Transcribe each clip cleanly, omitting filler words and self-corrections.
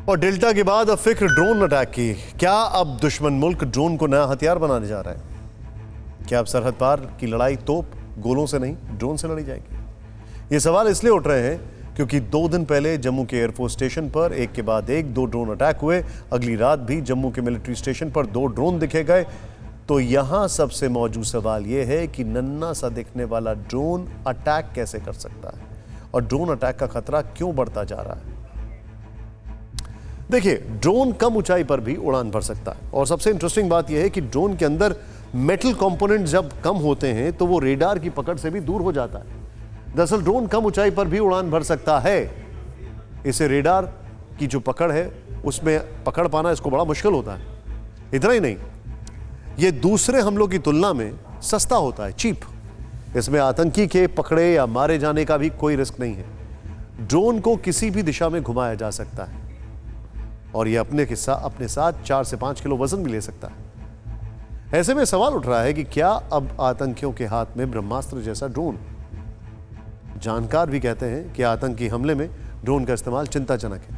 और डेल्टा के बाद अब फिक्र ड्रोन अटैक की। क्या अब दुश्मन मुल्क ड्रोन को नया हथियार बनाने जा रहा है? क्या अब सरहद पार की लड़ाई तोप गोलों से नहीं ड्रोन से लड़ी जाएगी? ये सवाल इसलिए उठ रहे हैं क्योंकि 2 दिन पहले जम्मू के एयरफोर्स स्टेशन पर एक के बाद एक 2 ड्रोन अटैक हुए। अगली रात भी जम्मू के मिलिट्री स्टेशन पर 2 ड्रोन दिखे गए। तो यहां सबसे मौजूद सवाल यह है कि नन्हा सा दिखने वाला ड्रोन अटैक कैसे कर सकता है और ड्रोन अटैक का खतरा क्यों बढ़ता जा रहा है? देखिए, ड्रोन कम ऊंचाई पर भी उड़ान भर सकता है और सबसे इंटरेस्टिंग बात यह है कि ड्रोन के अंदर मेटल कंपोनेंट जब कम होते हैं तो वो रेडार की पकड़ से भी दूर हो जाता है। दरअसल ड्रोन कम ऊंचाई पर भी उड़ान भर सकता है। इसे रेडार की जो पकड़ है उसमें पकड़ पाना इसको बड़ा मुश्किल होता है। इतना ही नहीं, ये दूसरे हमलों की तुलना में सस्ता होता है, चीप। इसमें आतंकी के पकड़े या मारे जाने का भी कोई रिस्क नहीं है। ड्रोन को किसी भी दिशा में घुमाया जा सकता है और यह अपने साथ 4 से 5 किलो वजन भी ले सकता है। ऐसे में सवाल उठ रहा है कि क्या अब आतंकियों के हाथ में ब्रह्मास्त्र जैसा ड्रोन? जानकार भी कहते हैं कि आतंकी हमले में ड्रोन का इस्तेमाल चिंताजनक है।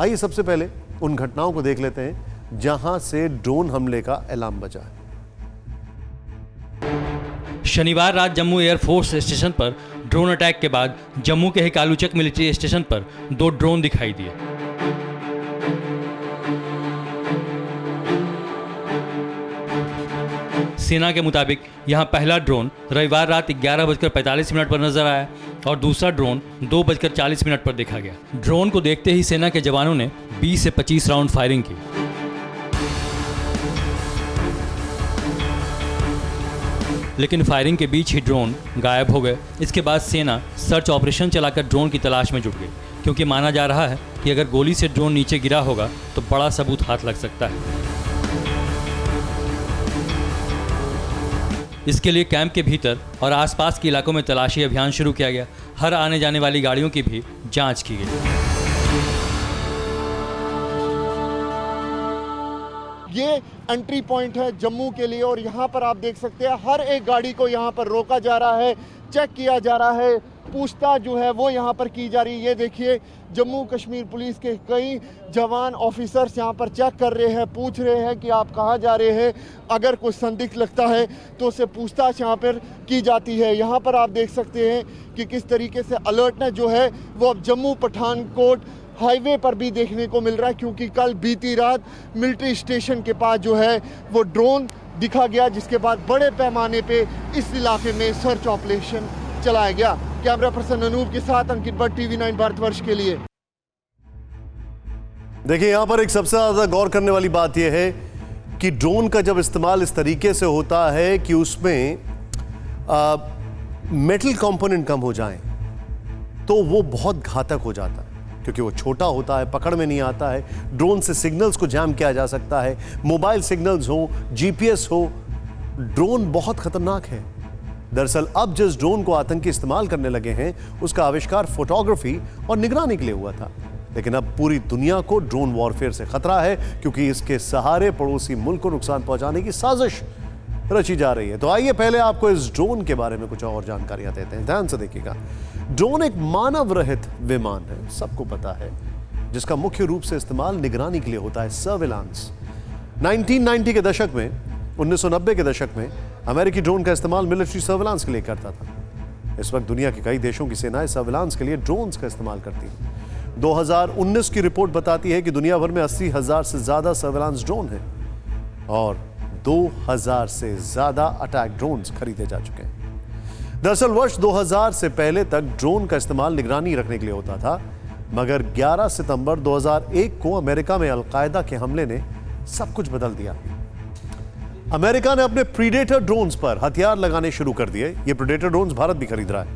आइए सबसे पहले उन घटनाओं को देख लेते हैं जहां से ड्रोन हमले का अलार्म बजा है। शनिवार रात जम्मू एयरफोर्स स्टेशन पर ड्रोन अटैक के बाद जम्मू के हिकालूचक मिलिट्री स्टेशन पर 2 ड्रोन दिखाई दिए। सेना के मुताबिक यहां पहला ड्रोन रविवार रात 11:45 पर नजर आया और दूसरा ड्रोन 2:40 पर देखा गया। ड्रोन को देखते ही सेना के जवानों ने 20 से 25 राउंड फायरिंग की। लेकिन फायरिंग के बीच ही ड्रोन गायब हो गए। इसके बाद सेना सर्च ऑपरेशन चलाकर ड्रोन की तलाश में जुट गई, क्योंकि माना जा रहा है कि अगर गोली से ड्रोन नीचे गिरा होगा तो बड़ा सबूत हाथ लग सकता है। इसके लिए कैंप के भीतर और आसपास के इलाकों में तलाशी अभियान शुरू किया गया। हर आने जाने वाली गाड़ियों की भी जांच की गई। ये एंट्री पॉइंट है जम्मू के लिए और यहाँ पर आप देख सकते हैं हर एक गाड़ी को यहाँ पर रोका जा रहा है, चेक किया जा रहा है, पूछताछ जो है वो यहाँ पर की जा रही है। ये देखिए, जम्मू कश्मीर पुलिस के कई जवान ऑफिसर्स यहाँ पर चेक कर रहे हैं, पूछ रहे हैं कि आप कहाँ जा रहे हैं। अगर कोई संदिग्ध लगता है तो उससे पूछताछ यहाँ पर की जाती है। यहाँ पर आप देख सकते हैं कि किस तरीके से अलर्टनेस जो है वो अब जम्मू पठानकोट हाईवे पर भी देखने को मिल रहा है, क्योंकि कल बीती रात मिलिट्री स्टेशन के पास जो है वो ड्रोन दिखा गया, जिसके बाद बड़े पैमाने पे इस इलाके में सर्च ऑपरेशन चलाया गया। कैमरा पर्सन अनूप के साथ अंकित भट्ट, TV9 भारतवर्ष के लिए। देखिए, यहां पर एक सबसे ज्यादा गौर करने वाली बात यह है कि ड्रोन का जब इस्तेमाल इस तरीके से होता है कि उसमें मेटल कंपोनेंट कम हो जाएं तो वो बहुत घातक हो जाता है, क्योंकि वो छोटा होता है, पकड़ में नहीं आता है। ड्रोन से सिग्नल्स को जैम किया जा सकता है, मोबाइल सिग्नल्स हो, GPS हो। ड्रोन बहुत खतरनाक है। दरअसल अब जिस ड्रोन को आतंकी इस्तेमाल करने लगे हैं उसका आविष्कार फोटोग्राफी और निगरानी के लिए हुआ था, लेकिन अब पूरी दुनिया को ड्रोन वॉरफेयर से खतरा है, क्योंकि इसके सहारे पड़ोसी मुल्क को नुकसान पहुंचाने की साजिश रची जा रही है। तो आइए पहले आपको इस ड्रोन के बारे में कुछ और जानकारियां देते हैं। ध्यान से देखिएगा। ड्रोन एक मानव रहित विमान है, सबको पता है, जिसका मुख्य रूप से इस्तेमाल निगरानी के लिए होता है, सर्विलांस। 1990 के दशक में, 1990 के दशक में अमेरिकी ड्रोन का इस्तेमाल मिलिट्री सर्विलांस के लिए करता था। इस वक्त दुनिया के कई देशों की सेनाएं सर्विलांस के लिए ड्रोन्स का इस्तेमाल करती हैं। 2019 की रिपोर्ट बताती है कि दुनिया भर में 80,000 से ज्यादा सर्विलांस ड्रोन हैं और 2000 से ज्यादा अटैक ड्रोन्स खरीदे जा चुके हैं। दरअसल वर्ष 2000 से पहले तक ड्रोन का इस्तेमाल निगरानी रखने के लिए होता था, मगर 11 सितंबर 2001 को अमेरिका में अलकायदा के हमले ने सब कुछ बदल दिया। अमेरिका ने अपने प्रीडेटर ड्रोन्स पर हथियार लगाने शुरू कर दिए। ये प्रीडेटर ड्रोन्स भारत भी खरीद रहा है।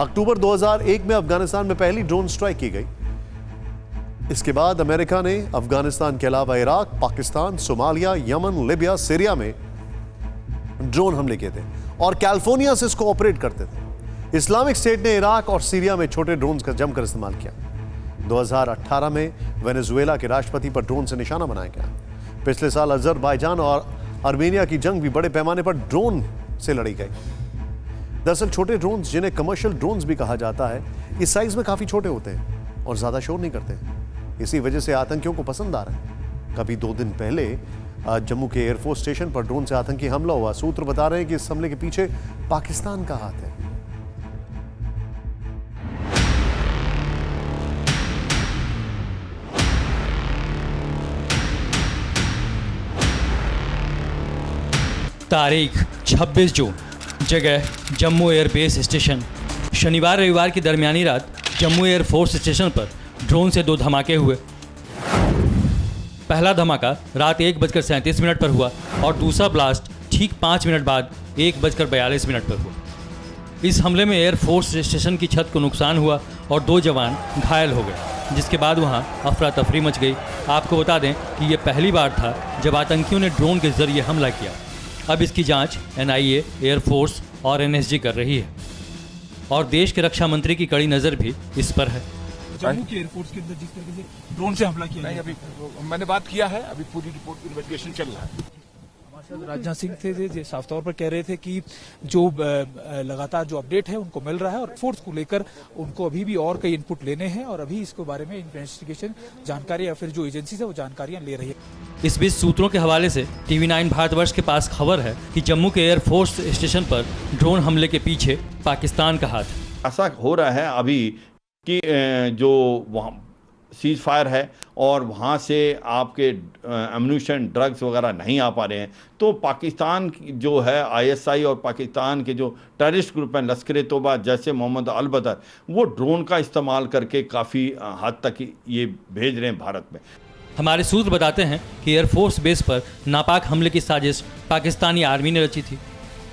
अक्टूबर 2001 में अफगानिस्तान में पहली ड्रोन स्ट्राइक की गई। इसके बाद अमेरिका ने अफगानिस्तान के अलावा Iraq, Pakistan, Somalia, Yemen, Libya, Syria में ड्रोन हमले किए थे और कैलिफोर्निया से इसको ऑपरेट करते थे। इस्लामिक स्टेट ने इराक और सीरिया में छोटे ड्रोन्स का जमकर इस्तेमाल किया। 2018 में वेनेजुएला के राष्ट्रपति पर ड्रोन से निशाना बनाया गया। पिछले साल अजरबैजान और आर्मेनिया की जंग भी बड़े पैमाने पर ड्रोन से लड़ी गई। दरअसल छोटे ड्रोन्स, जिन्हें कमर्शियल ड्रोन्स भी कहा जाता है, इस साइज में काफी छोटे होते हैं और ज्यादा शोर नहीं करते हैं। इसी वजह से आतंकियों को पसंद आ रहा है। कभी 2 दिन पहले जम्मू के एयरफोर्स स्टेशन पर ड्रोन से आतंकी हमला हुआ। सूत्र बता रहे हैं कि इस हमले के पीछे पाकिस्तान का हाथ है। तारीख 26 जून, जगह जम्मू एयरबेस स्टेशन। शनिवार रविवार की दरमियानी रात जम्मू एयरफोर्स स्टेशन पर ड्रोन से 2 धमाके हुए। पहला धमाका रात 1:37 पर हुआ और दूसरा ब्लास्ट ठीक 5 मिनट बाद 1:42 पर हुआ। इस हमले में एयरफोर्स स्टेशन की छत को नुकसान हुआ और 2 जवान घायल हो गए, जिसके बाद वहां अफरा तफरी मच गई। आपको बता दें कि ये पहली बार था जब आतंकियों ने ड्रोन के जरिए हमला किया। अब इसकी जांच NIA, एयरफोर्स और NSG कर रही है और देश के रक्षा मंत्री की कड़ी नज़र भी इस पर है। जम्मू के एयरफोर्स के अंदर जिस तरीके से ड्रोन से हमला किया नहीं, अभी मैंने बात किया है, अभी पूरी रिपोर्ट इन्वेस्टिगेशन चल रहा है। हमारे साथ राजनाथ सिंह थे जो साफ तौर पर कह रहे थे कि जो लगातार जो अपडेट है उनको मिल रहा है और फोर्स को लेकर उनको अभी भी और कई इनपुट लेने हैं और अभी इसके बारे में इन्वेस्टिगेशन जानकारी या फिर जो एजेंसी है वो जानकारियां ले रही है। इस बीच सूत्रों के हवाले से TV9 भारतवर्ष के पास खबर है कि जम्मू के एयरफोर्स स्टेशन पर ड्रोन हमले के पीछे पाकिस्तान का हाथ है। ऐसा हो रहा है अभी कि जो वहाँ सीज फायर है और वहाँ से आपके एम्यूनिशन ड्रग्स वगैरह नहीं आ पा रहे हैं, तो पाकिस्तान जो है ISI और पाकिस्तान के जो टेररिस्ट ग्रुप हैं लश्कर तोबा जैसे मोहम्मद अल बदर, वो ड्रोन का इस्तेमाल करके काफ़ी हद तक ये भेज रहे हैं भारत में। हमारे सूत्र बताते हैं कि एयरफोर्स बेस पर नापाक हमले की साजिश पाकिस्तानी आर्मी ने रची थी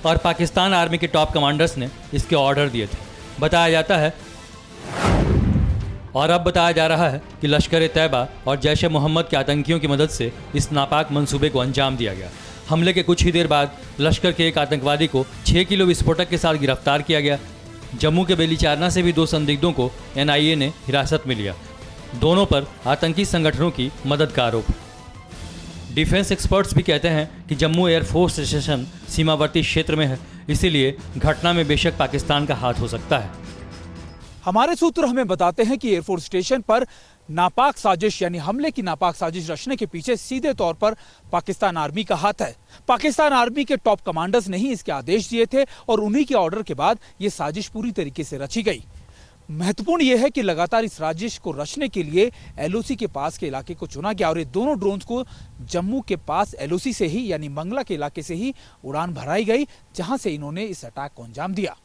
और पाकिस्तान आर्मी के टॉप कमांडर्स ने इसके ऑर्डर दिए थे। बताया जाता है और अब बताया जा रहा है कि लश्कर तैयबा और जैश ए मोहम्मद के आतंकियों की मदद से इस नापाक मंसूबे को अंजाम दिया गया। हमले के कुछ ही देर बाद लश्कर के एक आतंकवादी को 6 किलो विस्फोटक के साथ गिरफ्तार किया गया। जम्मू के बेलीचारना से भी 2 संदिग्धों को NIA ने हिरासत में लिया। दोनों पर आतंकी संगठनों की मदद का आरोप। डिफेंस एक्सपर्ट्स भी कहते हैं कि जम्मू एयरफोर्स स्टेशन सीमावर्ती क्षेत्र में है, इसीलिए घटना में बेशक पाकिस्तान का हाथ हो सकता है। हमारे सूत्र हमें बताते हैं कि एयरफोर्स स्टेशन पर नापाक साजिश यानी हमले की नापाक साजिश रचने के पीछे सीधे तौर पर पाकिस्तान आर्मी का हाथ है। पाकिस्तान आर्मी के टॉप कमांडर्स ने ही इसके आदेश दिए थे और उन्हीं के ऑर्डर के बाद ये साजिश पूरी तरीके से रची गई। महत्वपूर्ण यह है कि लगातार इस साजिश को रचने के लिए LOC के पास के इलाके को चुना गया और ये दोनों ड्रोन्स को जम्मू के पास LOC से ही यानी मंगला के इलाके से ही उड़ान भराई गई, जहां से इन्होंने इस अटैक को अंजाम दिया।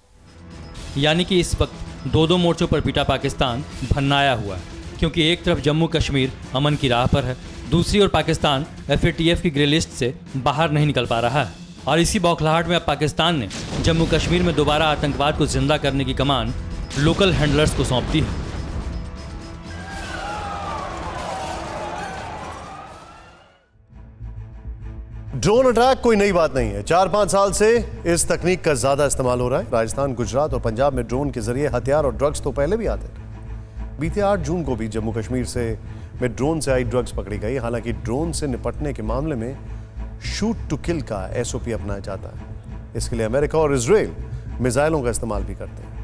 यानी कि इस वक्त 2 मोर्चों पर पिटा पाकिस्तान भन्नाया हुआ है, क्योंकि एक तरफ जम्मू कश्मीर अमन की राह पर है, दूसरी ओर पाकिस्तान FATF की ग्रे लिस्ट से बाहर नहीं निकल पा रहा है। और इसी बौखलाहट में अब पाकिस्तान ने जम्मू कश्मीर में दोबारा आतंकवाद को जिंदा करने की कमान लोकल हैंडलर्स को सौंप दी है। ड्रोन अटैक कोई नई बात नहीं है। 4-5 साल से इस तकनीक का ज्यादा इस्तेमाल हो रहा है। राजस्थान, गुजरात और पंजाब में ड्रोन के जरिए हथियार और ड्रग्स तो पहले भी आते थे। बीते 8 जून को भी जम्मू कश्मीर से में ड्रोन से आई ड्रग्स पकड़ी गई। हालांकि ड्रोन से निपटने के मामले में शूट टू किल का SOP अपनाया जाता है। इसके लिए अमेरिका और इजराइल मिसाइलों का इस्तेमाल भी करते हैं।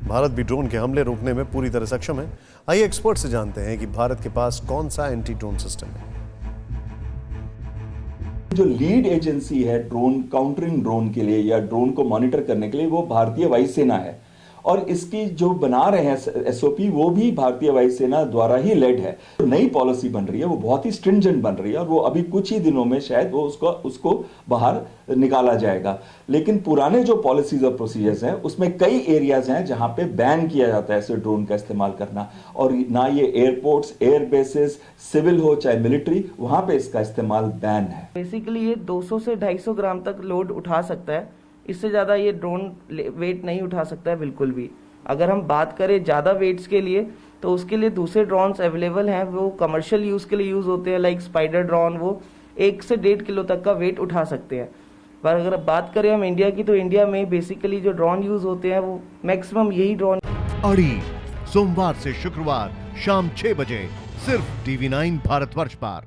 भारत भी ड्रोन के हमले रोकने में पूरी तरह सक्षम है। आइए एक्सपर्ट से जानते हैं कि भारत के पास कौन सा एंटी ड्रोन सिस्टम है। जो लीड एजेंसी है ड्रोन काउंटरिंग ड्रोन के लिए या ड्रोन को मॉनिटर करने के लिए वो भारतीय वायुसेना है और इसकी जो बना रहे हैं SOP वो भी भारतीय वायुसेना द्वारा ही लेड है। नई पॉलिसी बन रही है, वो बहुत ही स्ट्रिंजेंट बन रही है और वो अभी कुछ ही दिनों में शायद वो उसको बाहर निकाला जाएगा। लेकिन पुराने जो पॉलिसीज और प्रोसीजर्स हैं उसमें कई एरियाज हैं जहां पे बैन किया जाता है ऐसे ड्रोन का इस्तेमाल करना, और ना ये एयरपोर्ट्स, एयर बेसेस, सिविल हो चाहे मिलिट्री, वहां पे इसका इस्तेमाल बैन है। बेसिकली ये 200 से 250 ग्राम तक लोड उठा सकता है, इससे ज़्यादा ये ड्रोन वेट नहीं उठा सकता है बिल्कुल भी। अगर हम बात करें ज़्यादा वेट्स के लिए तो उसके लिए दूसरे ड्रोन्स अवेलेबल हैं, वो कमर्शियल यूज़ के लिए यूज़ होते हैं, लाइक स्पाइडर ड्रोन, वो 1 से 1.5 किलो तक का वेट उठा सकते हैं। पर अगर बात करें हम इंडिया की, तो इंडिया में बेसिकली जो ड्रोन यूज़ होते हैं वो मैक्सिमम यही ड्रोन। अड़ी सोमवार से शुक्रवार शाम 6 बजे सिर्फ TV9 भारतवर्ष पर।